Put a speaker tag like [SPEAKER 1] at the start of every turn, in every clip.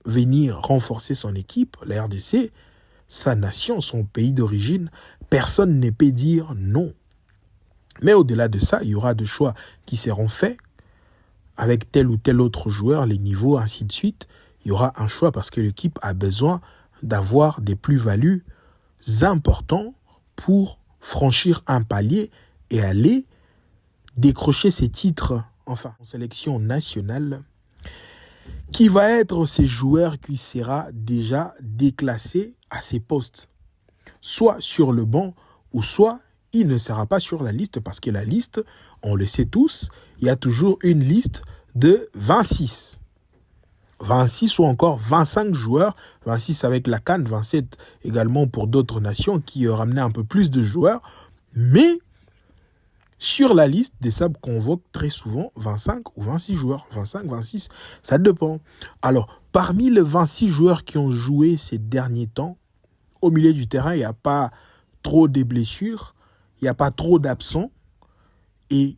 [SPEAKER 1] venir renforcer son équipe, la RDC, sa nation, son pays d'origine, personne ne peut dire non. Mais au-delà de ça, il y aura des choix qui seront faits avec tel ou tel autre joueur, les niveaux, ainsi de suite. Il y aura un choix parce que l'équipe a besoin d'avoir des plus-values importants pour franchir un palier et aller décrocher ses titres, enfin, en sélection nationale. Qui va être ces joueurs qui sera déjà déclassé à ses postes, soit sur le banc ou soit il ne sera pas sur la liste parce que la liste, on le sait tous, il y a toujours une liste de 26. 26 ou encore 25 joueurs, 26 avec la CAN, 27 également pour d'autres nations qui ramenaient un peu plus de joueurs. Mais sur la liste, des Sabres convoquent très souvent 25 ou 26 joueurs. 25, 26, ça dépend. Alors, parmi les 26 joueurs qui ont joué ces derniers temps, au milieu du terrain, il n'y a pas trop de blessures, il n'y a pas trop d'absents. Et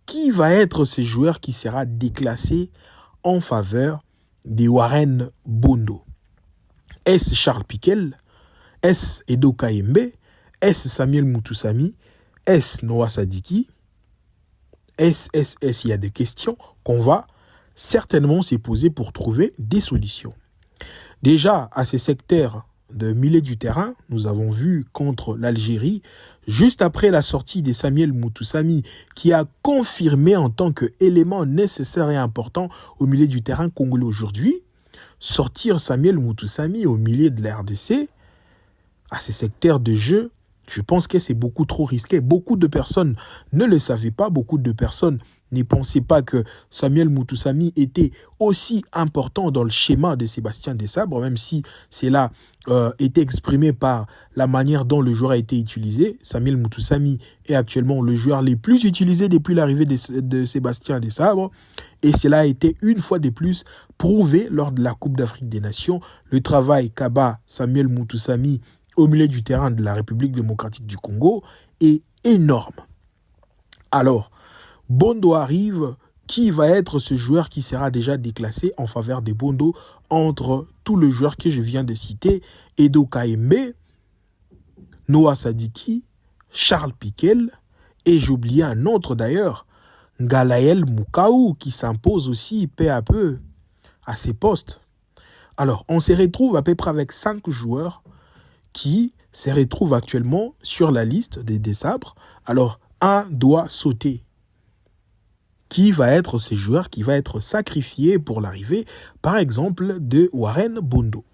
[SPEAKER 1] qui va être ce joueur qui sera déclassé en faveur de Warren Bondo? Est-ce Charles Piquel? Est-ce Edo Kayembe? Est-ce Samuel Mutusami? Est-ce Noah Sadiki? Il y a des questions qu'on va certainement se poser pour trouver des solutions. Déjà, à ces secteurs de milieu du terrain, nous avons vu contre l'Algérie, juste après la sortie de Samuel Mutusami, qui a confirmé en tant qu'élément nécessaire et important au milieu du terrain congolais aujourd'hui, sortir Samuel Mutusami au milieu de la RDC, à ces secteurs de jeu, je pense que c'est beaucoup trop risqué. Beaucoup de personnes ne le savaient pas. Beaucoup de personnes ne pensaient pas que Samuel Mutusami était aussi important dans le schéma de Sébastien Desabre, même si cela était exprimé par la manière dont le joueur a été utilisé. Samuel Mutusami est actuellement le joueur le plus utilisé depuis l'arrivée de Sébastien Desabre. Et cela a été une fois de plus prouvé lors de la Coupe d'Afrique des Nations. Le travail qu'a Samuel Mutusami au milieu du terrain de la République démocratique du Congo est énorme. Alors, Bondo arrive. Qui va être ce joueur qui sera déjà déclassé en faveur de Bondo entre tous les joueurs que je viens de citer? Edo Kayembe, Noah Sadiki, Charles Piquel, et j'oubliais un autre d'ailleurs, Ngalael Mukaou, qui s'impose aussi peu à peu à ses postes. Alors, on se retrouve à peu près avec 5 joueurs qui se retrouvent actuellement sur la liste des Sabres. Alors, un doit sauter. Qui va être ce joueur qui va être sacrifié pour l'arrivée, par exemple, de Warren Bondo?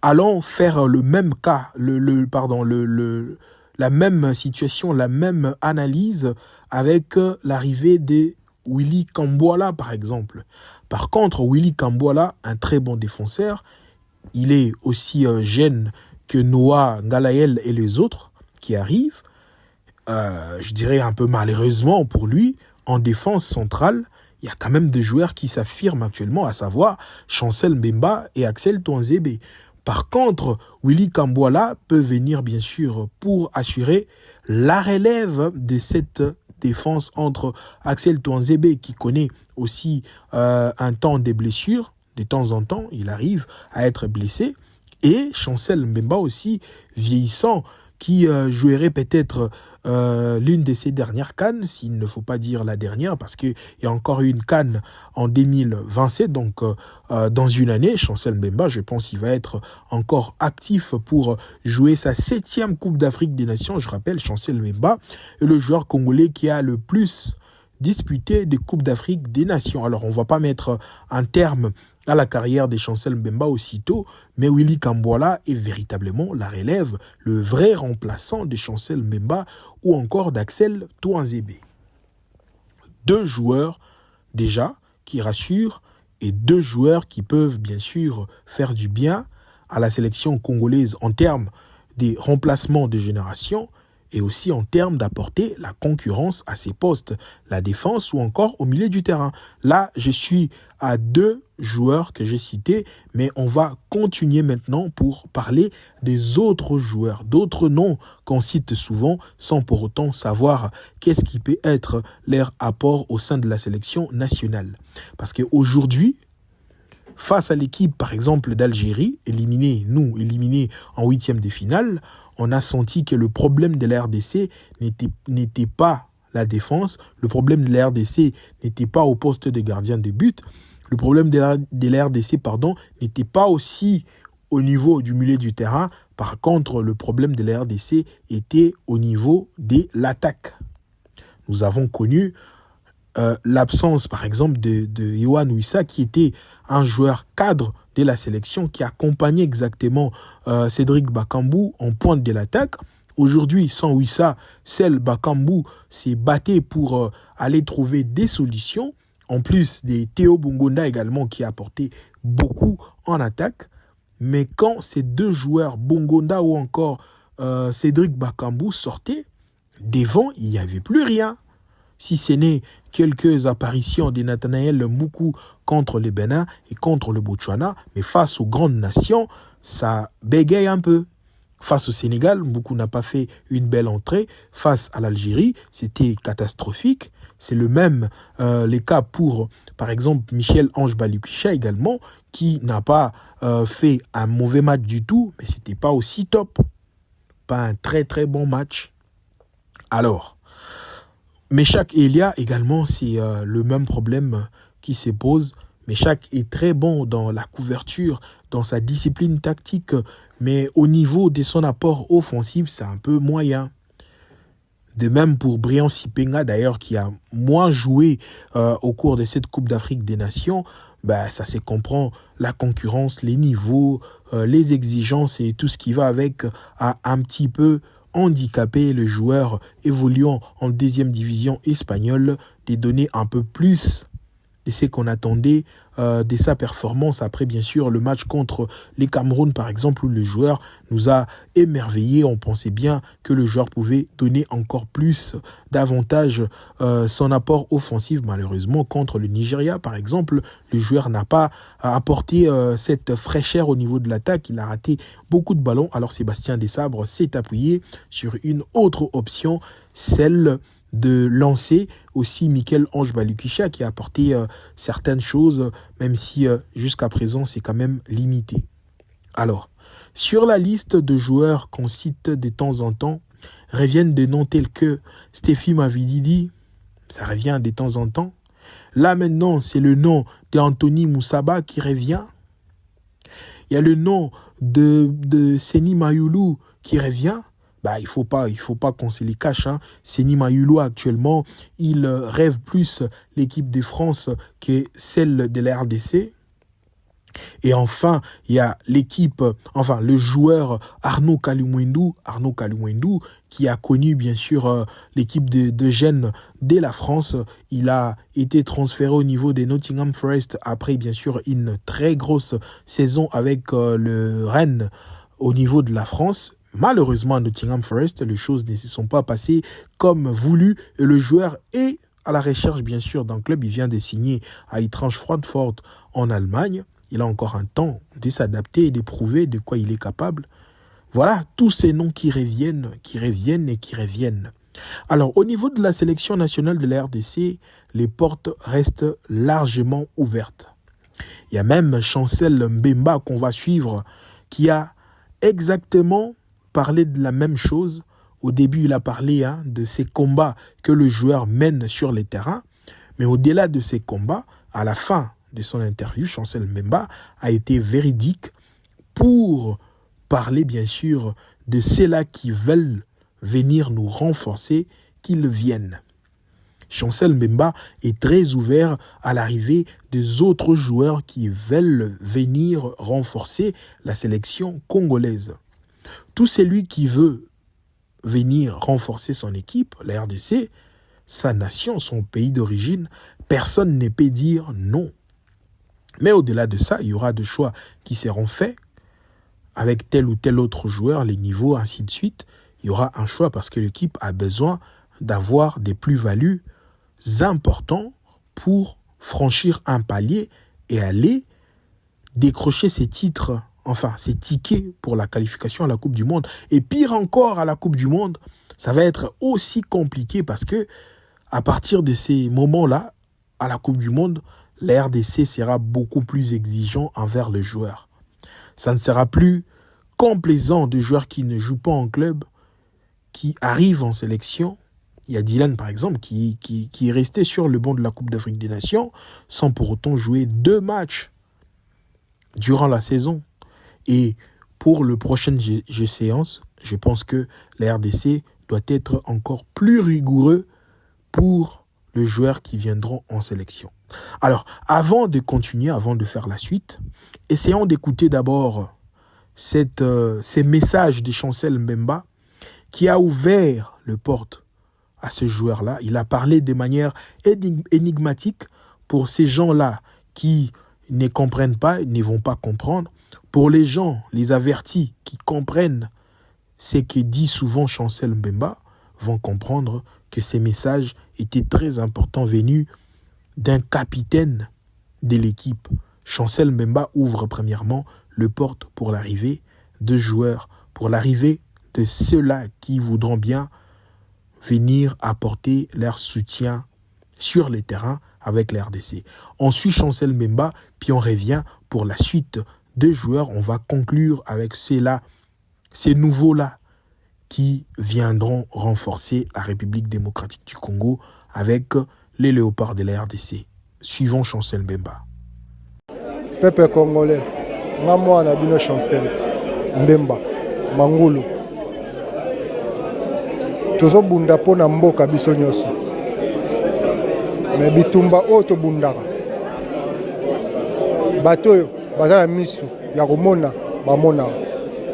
[SPEAKER 1] Allons faire le même cas, la même situation, la même analyse avec l'arrivée de Willy Kambouala, par exemple. Par contre, Willy Kambouala, un très bon défenseur, il est aussi jeune que Noah Ngalael et les autres qui arrivent. Je dirais un peu malheureusement pour lui, en défense centrale, il y a quand même des joueurs qui s'affirment actuellement, à savoir Chancel Mbemba et Axel Touanzebe. Par contre, Willy Kambouala peut venir bien sûr pour assurer la relève de cette défense entre Axel Touanzebe qui connaît aussi un temps des blessures. De temps en temps, il arrive à être blessé. Et Chancel Mbemba aussi, vieillissant, qui jouerait peut-être l'une de ses dernières CAN, s'il ne faut pas dire la dernière, parce qu'il y a encore eu une CAN en 2027, donc dans une année. Chancel Mbemba, je pense qu'il va être encore actif pour jouer sa 7e Coupe d'Afrique des Nations. Je rappelle, Chancel Mbemba est le joueur congolais qui a le plus disputé des Coupes d'Afrique des Nations. Alors, on ne va pas mettre un terme à la carrière de Chancel Mbemba aussitôt, mais Willy Kambouala est véritablement la relève, le vrai remplaçant de Chancel Mbemba ou encore d'Axel Touanzebe. 2 joueurs déjà qui rassurent et 2 joueurs qui peuvent bien sûr faire du bien à la sélection congolaise en termes des remplacements de génération et aussi en termes d'apporter la concurrence à ses postes, la défense ou encore au milieu du terrain. Là, je suis à 2 joueurs que j'ai cités, mais on va continuer maintenant pour parler des autres joueurs, d'autres noms qu'on cite souvent sans pour autant savoir qu'est-ce qui peut être leur apport au sein de la sélection nationale. Parce qu'aujourd'hui, face à l'équipe, par exemple, d'Algérie, éliminée en huitième de finale, on a senti que le problème de la RDC n'était pas la défense, le problème de la RDC n'était pas au poste de gardien de but, le problème de la RDC, n'était pas aussi au niveau du milieu du terrain. Par contre, le problème de la RDC était au niveau de l'attaque. Nous avons connu l'absence, par exemple, de Yohan Wissa, qui était un joueur cadre de la sélection, qui accompagnait exactement Cédric Bakambu en pointe de l'attaque. Aujourd'hui, sans Wissa, seul Bakambu s'est battu pour aller trouver des solutions, en plus de Théo Bungonda également, qui a apporté beaucoup en attaque. Mais quand ces deux joueurs, Bungonda ou encore Cédric Bakambu, sortaient, devant, il n'y avait plus rien. Si ce n'est quelques apparitions de Nathanaël Mboukou contre le Bénin et contre le Botswana, mais face aux grandes nations, ça bégaye un peu. Face au Sénégal, Mboukou n'a pas fait une belle entrée. Face à l'Algérie, c'était catastrophique. C'est le même les cas pour, par exemple, Michel-Ange Balikwisha également, qui n'a pas fait un mauvais match du tout, mais ce n'était pas aussi top. Pas un très très bon match. Alors, Meshak et Elia également, c'est le même problème qui se pose. Meshak est très bon dans la couverture, dans sa discipline tactique, mais au niveau de son apport offensif, c'est un peu moyen. De même pour Brian Sipenga, d'ailleurs, qui a moins joué au cours de cette Coupe d'Afrique des Nations. Ça se comprend, la concurrence, les niveaux, les exigences et tout ce qui va avec a un petit peu handicapé le joueur évoluant en deuxième division espagnole, de donner un peu plus de ce qu'on attendait de sa performance après, bien sûr, le match contre les Cameroun, par exemple, où le joueur nous a émerveillés. On pensait bien que le joueur pouvait donner encore plus, davantage son apport offensif. Malheureusement, contre le Nigeria, par exemple, le joueur n'a pas apporté cette fraîcheur au niveau de l'attaque. Il a raté beaucoup de ballons. Alors Sébastien Desabre s'est appuyé sur une autre option, celle de lancer aussi Michel-Ange Balikwisha, qui a apporté certaines choses, même si jusqu'à présent c'est quand même limité. Alors, sur la liste de joueurs qu'on cite de temps en temps, reviennent des noms tels que Stéphie Mavididi, ça revient de temps en temps. Là maintenant, c'est le nom d'Anthony Moussaba qui revient. Il y a le nom de Seni Mayoulou qui revient. Il faut pas qu'on se les cache. Seni Mayoulou, actuellement, il rêve plus l'équipe de France que celle de la RDC. Et enfin, il y a le joueur Arnaud Kalimwendou, qui a connu bien sûr l'équipe de jeunes de la France. Il a été transféré au niveau des Nottingham Forest après bien sûr une très grosse saison avec le Rennes au niveau de la France. Malheureusement, à Nottingham Forest, les choses ne se sont pas passées comme voulu et le joueur est à la recherche bien sûr d'un club. Il vient de signer à Eintracht Francfort en Allemagne. Il a encore un temps de s'adapter et de prouver de quoi il est capable. Voilà, tous ces noms qui reviennent. Alors, au niveau de la sélection nationale de la RDC, les portes restent largement ouvertes. Il y a même Chancel Mbemba qu'on va suivre, qui a exactement parlé de la même chose. Au début, il a parlé de ces combats que le joueur mène sur les terrains. Mais au-delà de ces combats, à la fin de son interview, Chancel Mbemba a été véridique pour parler bien sûr de ceux-là qui veulent venir nous renforcer, qu'ils viennent. Chancel Mbemba est très ouvert à l'arrivée des autres joueurs qui veulent venir renforcer la sélection congolaise. Tout celui qui veut venir renforcer son équipe, la RDC, sa nation, son pays d'origine, personne ne peut dire non. Mais au-delà de ça, il y aura des choix qui seront faits avec tel ou tel autre joueur, les niveaux, ainsi de suite. Il y aura un choix parce que l'équipe a besoin d'avoir des plus-values importants pour franchir un palier et aller décrocher ces titres, ces tickets pour la qualification à la Coupe du Monde. Et pire encore, à la Coupe du Monde, ça va être aussi compliqué parce que à partir de ces moments-là, à la Coupe du Monde, la RDC sera beaucoup plus exigeant envers le joueur. Ça ne sera plus complaisant de joueurs qui ne jouent pas en club, qui arrivent en sélection. Il y a Dylan, par exemple, qui est resté sur le banc de la Coupe d'Afrique des Nations sans pour autant jouer 2 matchs durant la saison. Et pour le prochain jeu séance, je pense que la RDC doit être encore plus rigoureux pour les joueurs qui viendront en sélection. Alors, avant de continuer, avant de faire la suite, essayons d'écouter d'abord ces messages de Chancel Mbemba qui a ouvert le porte à ce joueur-là. Il a parlé de manière énigmatique pour ces gens-là qui ne comprennent pas, ne vont pas comprendre. Pour les gens, les avertis qui comprennent ce que dit souvent Chancel Mbemba, vont comprendre que ces messages étaient très importants venus d'un capitaine de l'équipe. Chancel Mbemba ouvre premièrement le porte pour l'arrivée de joueurs, pour l'arrivée de ceux-là qui voudront bien venir apporter leur soutien sur les terrains avec la RDC. On suit Chancel Mbemba, puis on revient pour la suite de joueurs. On va conclure avec ceux-là, ces nouveaux-là, qui viendront renforcer la République démocratique du Congo avec les léopards de la RDC. Suivons Chancel Mbemba.
[SPEAKER 2] Peuple congolais, moi Nabino Chancel Mbemba, Mangulu. Tozo bunda pona mboka biso nyoso. Me bitumba oto bundaka. Bato baza na misu ya komona bamona.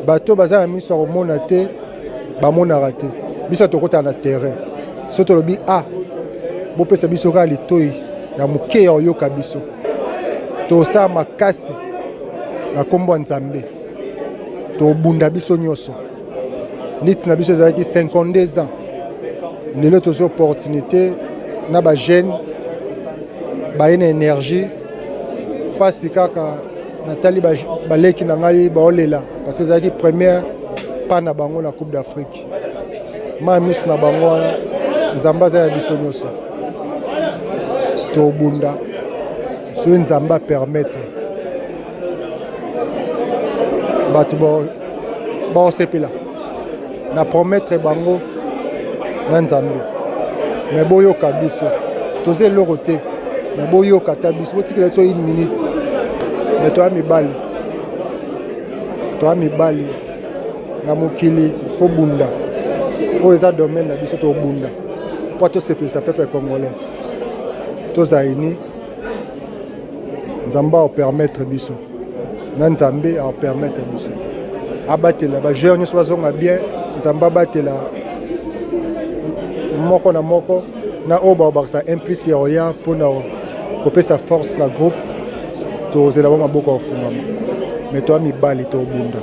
[SPEAKER 2] Bato baza na misu ya komona te bamona te. Biso tokota na terrain. Soto lobi bo pesa biso ka litoi ya muke ya yoka biso. To sa makasi na kombo nzambe. To bunda biso nyoso. Lit na biso zaki 52 ans. Lelo tozo opportunité na ba jeune ba ene énergie pasi kaka natali ba leki na ngai ba olela parce que zaki première pas na bango na Coupe d'Afrique. Ma miss na bango wana nzamba za biso nyoso. To bunda so nzamba permettre batu ba sepela na promettre bango na nzambe mais boyo kabiso toze lorote mais boyo kata biso botikela so 1 minute mais to amibali na mokili fo bunda o eza domaine na biso to bunda po to sepelisa peuple congolais to zaini nzamba o permettre biso na nzambe a permettre biso abatela ba joueur nyonso bazonga bien nzamba batela moko na moko na oba baksa implice ya oya pona kopesa force na groupe to zela ba maboko ofungama mais to amibali to bunda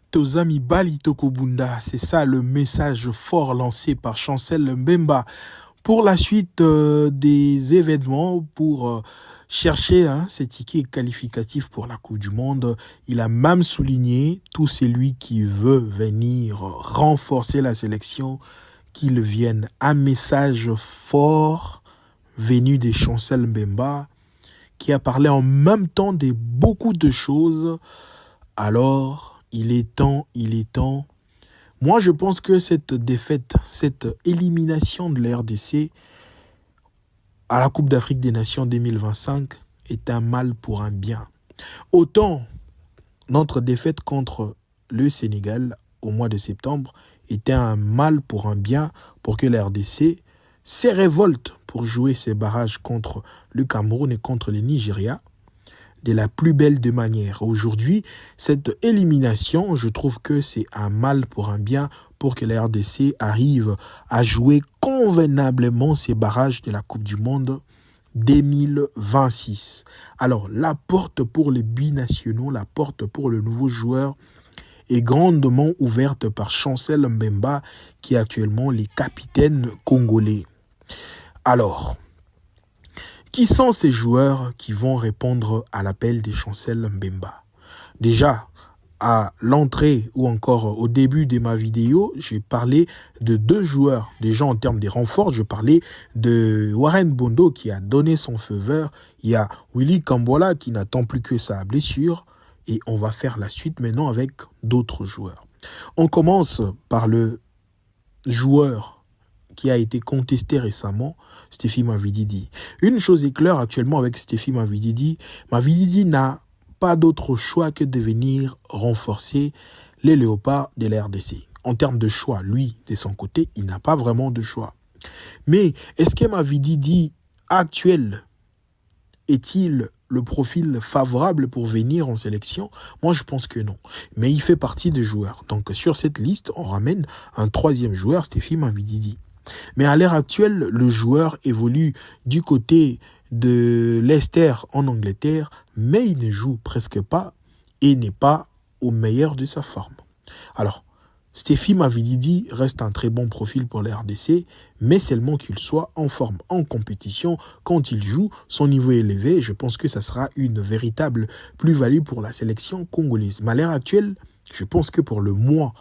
[SPEAKER 1] Tos amis Bali Tokobunda, c'est ça le message fort lancé par Chancel Mbemba. Pour la suite des événements, pour chercher ces tickets qualificatifs pour la Coupe du Monde, il a même souligné tout celui qui veut venir renforcer la sélection, qu'il vienne. Un message fort venu de Chancel Mbemba, qui a parlé en même temps de beaucoup de choses. Alors, il est temps. Moi, je pense que cette défaite, cette élimination de la RDC à la Coupe d'Afrique des Nations 2025 est un mal pour un bien. Autant notre défaite contre le Sénégal au mois de septembre était un mal pour un bien pour que la RDC se révolte pour jouer ses barrages contre le Cameroun et contre le Nigeria de la plus belle des manières. Aujourd'hui, cette élimination, je trouve que c'est un mal pour un bien pour que la RDC arrive à jouer convenablement ses barrages de la Coupe du Monde 2026. Alors, la porte pour les binationaux, la porte pour le nouveau joueur est grandement ouverte par Chancel Mbemba, qui est actuellement le capitaine congolais. Alors, qui sont ces joueurs qui vont répondre à l'appel de Chancel Mbemba? Déjà, à l'entrée ou encore au début de ma vidéo, j'ai parlé de 2 joueurs. Déjà en termes des renforts, je parlais de Warren Bondo qui a donné son feu vert. Il y a Willy Kambola qui n'attend plus que sa blessure. Et on va faire la suite maintenant avec d'autres joueurs. On commence par le joueur qui a été contesté récemment, Stephy Mavididi. Une chose est claire actuellement avec Stephy Mavididi. Mavididi n'a pas d'autre choix que de venir renforcer les léopards de la RDC. En termes de choix, lui, de son côté, il n'a pas vraiment de choix. Mais est-ce que Mavididi actuel est-il le profil favorable pour venir en sélection? Moi, je pense que non. Mais il fait partie des joueurs. Donc, sur cette liste, on ramène un 3e joueur, Stephy Mavididi. Mais à l'heure actuelle, le joueur évolue du côté de Leicester en Angleterre, mais il ne joue presque pas et n'est pas au meilleur de sa forme. Alors, Stephy Mavididi reste un très bon profil pour la RDC, mais seulement qu'il soit en forme, en compétition. Quand il joue, son niveau est élevé. Je pense que ça sera une véritable plus-value pour la sélection congolaise. Mais à l'heure actuelle, je pense que pour le mois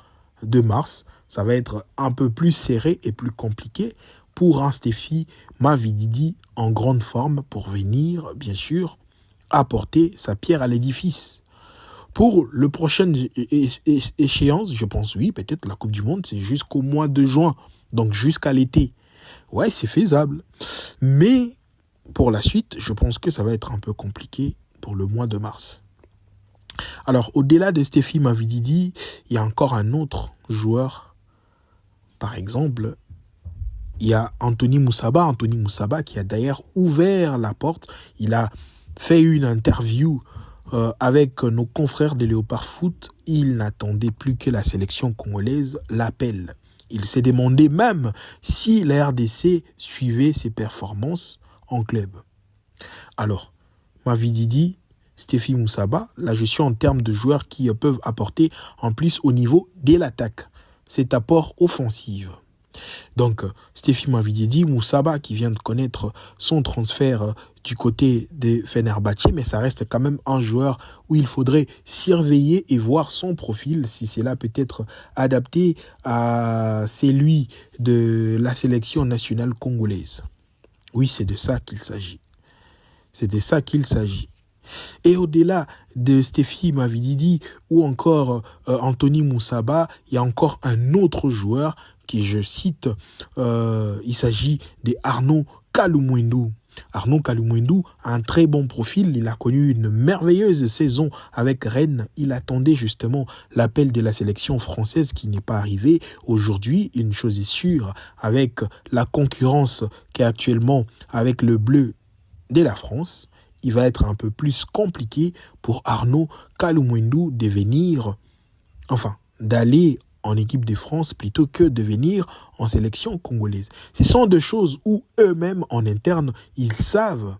[SPEAKER 1] de mars, ça va être un peu plus serré et plus compliqué pour un Stephy Mavididi en grande forme pour venir, bien sûr, apporter sa pierre à l'édifice. Pour le prochain échéance, je pense oui, peut-être la Coupe du Monde, c'est jusqu'au mois de juin, donc jusqu'à l'été. Ouais, c'est faisable. Mais pour la suite, je pense que ça va être un peu compliqué pour le mois de mars. Alors, au-delà de Stephy Mavididi, il y a encore un autre joueur. Par exemple, il y a Anthony Moussaba qui a d'ailleurs ouvert la porte. Il a fait une interview avec nos confrères de Léopard Foot. Il n'attendait plus que la sélection congolaise l'appelle. Il s'est demandé même si la RDC suivait ses performances en club. Alors, Mavididi, Stephy Moussaba, là je suis en termes de joueurs qui peuvent apporter en plus au niveau de l'attaque, cet apport offensif. Donc, Stephy Mavididi, Moussaba qui vient de connaître son transfert du côté des Fenerbahçe, mais ça reste quand même un joueur où il faudrait surveiller et voir son profil, si c'est là peut-être adapté à celui de la sélection nationale congolaise. Oui, c'est de ça qu'il s'agit. C'est de ça qu'il s'agit. Et au-delà de Stephy Mavididi ou encore Anthony Moussaba, il y a encore un autre joueur qui, je cite, il s'agit de Arnaud Kalumwendou. Arnaud Kalumwendou a un très bon profil, il a connu une merveilleuse saison avec Rennes. Il attendait justement l'appel de la sélection française qui n'est pas arrivé. Aujourd'hui, une chose est sûre, avec la concurrence qui est actuellement avec le bleu de la France, il va être un peu plus compliqué pour Arnaud Kalumwendou de venir, d'aller en équipe de France plutôt que de venir en sélection congolaise. Ce sont des choses où eux-mêmes en interne, ils savent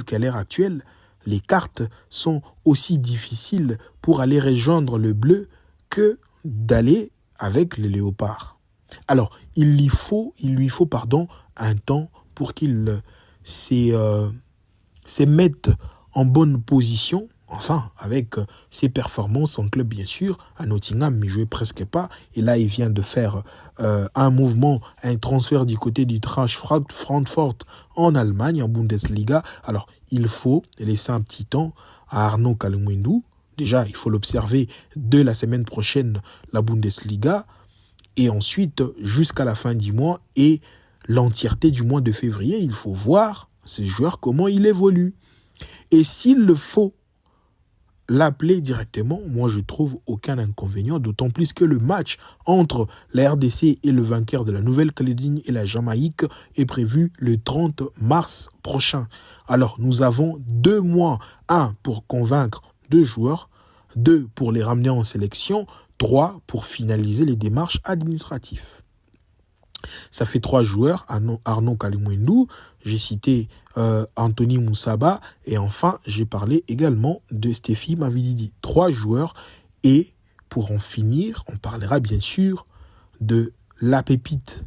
[SPEAKER 1] qu'à l'heure actuelle, les cartes sont aussi difficiles pour aller rejoindre le bleu que d'aller avec le léopard. Alors, il lui faut un temps pour qu'il se mette en bonne position, avec ses performances en club bien sûr. À Nottingham, il ne jouait presque pas. Et là, il vient de faire un mouvement, un transfert du côté du Eintracht Francfort en Allemagne, en Bundesliga. Alors, il faut laisser un petit temps à Arnaud Kalumwendou. Déjà, il faut l'observer de la semaine prochaine, la Bundesliga. Et ensuite, jusqu'à la fin du mois et l'entièreté du mois de février, il faut voir ces joueurs, comment il évolue. Et s'il le faut l'appeler directement, moi je trouve aucun inconvénient, d'autant plus que le match entre la RDC et le vainqueur de la Nouvelle-Calédonie et la Jamaïque est prévu le 30 mars prochain. Alors nous avons 2 mois, 1 pour convaincre 2 joueurs, 2 pour les ramener en sélection, 3 pour finaliser les démarches administratives. Ça fait 3 joueurs, Arnaud Kalumwendou, j'ai cité Anthony Moussaba et enfin j'ai parlé également de Stephy Mavididi. 3 joueurs et pour en finir, on parlera bien sûr de la pépite,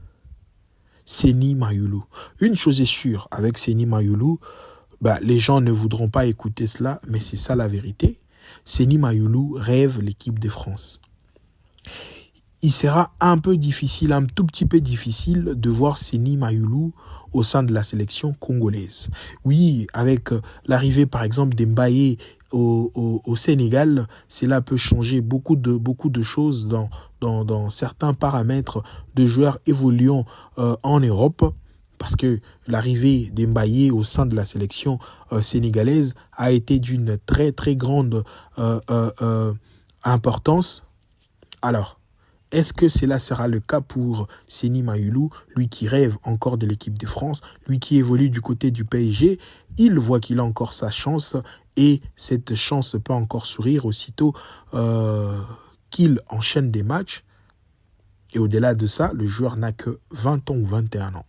[SPEAKER 1] Seny Mayulu. Une chose est sûre, avec Seny Mayulu, les gens ne voudront pas écouter cela, mais c'est ça la vérité. Seny Mayulu rêve l'équipe de France. Il sera un peu difficile, un tout petit peu difficile de voir Seny Mayulu au sein de la sélection congolaise. Oui, avec l'arrivée par exemple d'Mbaye au Sénégal, cela peut changer beaucoup de choses dans certains paramètres de joueurs évoluant en Europe, parce que l'arrivée d'Mbaye au sein de la sélection sénégalaise a été d'une très très grande importance. Alors, est-ce que cela sera le cas pour Seny Mayulu, lui qui rêve encore de l'équipe de France, lui qui évolue du côté du PSG? Il voit qu'il a encore sa chance et cette chance peut encore sourire aussitôt qu'il enchaîne des matchs. Et au-delà de ça, le joueur n'a que 20 ans ou 21 ans.